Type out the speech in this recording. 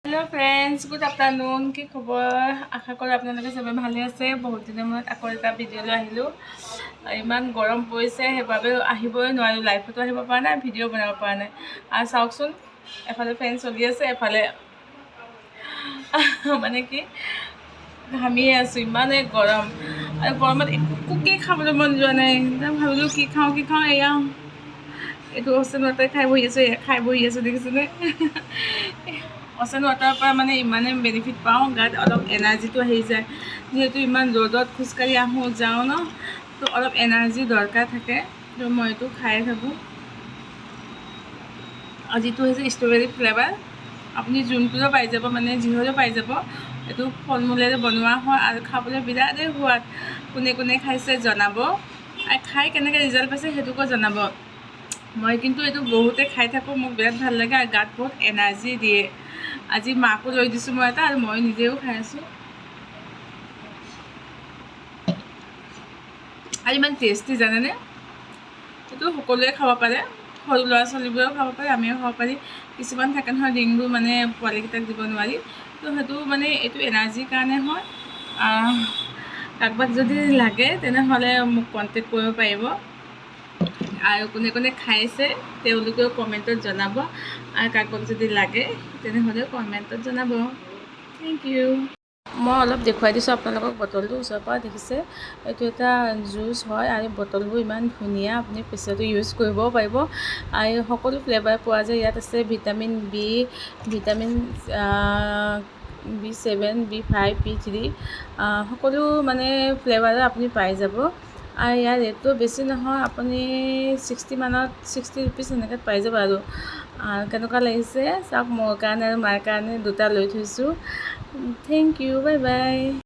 Hello friends, good afternoon. कि खबर? आशा करो आपलोके सब भाले आछे। बहुत दिन मूर्त आको एटा भिडिओ आहिलो। इमान गरम परिছে हेबाबे आहिबই নোৱাৰো, লাইভতো আহিব পৰা নাই, ভিডিও বনাব পৰা নাই। আৰু চাওকচোন, এফালে ফেন চলি আছে, এফালে মানে কি ঘামিয়ে আছো, ইমানে গৰম। আৰু গৰমত একোকে খাবলৈ মন যোৱা নাই। ভাবিলো কি খাওঁ এয়া এইটো অচেন ৱাটাৰ খাই বহি আছো দেখিছেনে? অচেন ৱাটাৰৰ পৰা মানে ইমানে বেনিফিট পাওঁ, গাত অলপ এনাৰ্জিটো আহি যায়। যিহেতু ইমান ৰ'দত খোজকাঢ়ি আহোঁ যাওঁ ন, তো অলপ এনাৰ্জি দৰকাৰ থাকে, তো মই এইটো খাই থাকোঁ। যিটো হৈছে ষ্ট্ৰবেৰী ফ্লেভাৰ, আপুনি যোনটোও পাই যাব, মানে যিহলেও পাই যাব। এইটো ফল মূলেৰে বনোৱা হয় আৰু খাবলৈ বিৰাটেই সোৱাদ। কোনে কোনে খাইছে জনাব, আৰু খাই কেনেকৈ ৰিজাল্ট পাইছে সেইটোকো জনাব। মই কিন্তু এইটো বহুতে খাই থাকোঁ, মোক বিৰাট ভাল লাগে আৰু গাত বহুত এনাৰ্জি দিয়ে। আজি মাকো লৈ দিছোঁ মই এটা, আৰু মই নিজেও খাই আছোঁ। আৰু ইমান টেষ্টি জানেনে? এইটো সকলোৱে খাব পাৰে, সৰু ল'ৰা ছোৱালীবোৰেও খাব পাৰে, আমিও খাব পাৰি। কিছুমান থাকে নহয় ডিঙবোৰ মানে পোৱালিকেইটাক দিব নোৱাৰি, তো সেইটো মানে এইটো এনাৰ্জিৰ কাৰণে হয়। কাৰোবাক যদি লাগে তেনেহ'লে মোক কণ্টেক্ট কৰিব পাৰিব। আৰু কোনে কোনে খাইছে তেওঁলোকেও কমেণ্টত জনাব, আৰু কাৰোবাক যদি লাগে তেনেহ'লে কমেণ্টত জনাব। Thank you. মই অলপ দেখুৱাই দিছোঁ আপোনালোকক বটলটো ওচৰৰ পৰা। দেখিছে, এইটো এটা জুচ হয় আৰু বটলবোৰ ইমান ধুনীয়া, আপুনি পিছতো ইউজ কৰিবও পাৰিব। আৰু সকলো ফ্লেভাৰ পোৱা যায় ইয়াত। আছে vitamin B, vitamin B7, B5, B3, সকলো মানে ফ্লেভাৰৰ আপুনি পাই যাব। আৰু ইয়াৰ ৰেটটো বেছি নহয়, আপুনি 60 ৰুপিজ এনেকৈ পাই যাব। আৰু কেনেকুৱা লাগিছে চাওক, মোৰ কাৰণে আৰু মাৰ কাৰণে দুটা লৈ থৈছোঁ। Thank you, bye by.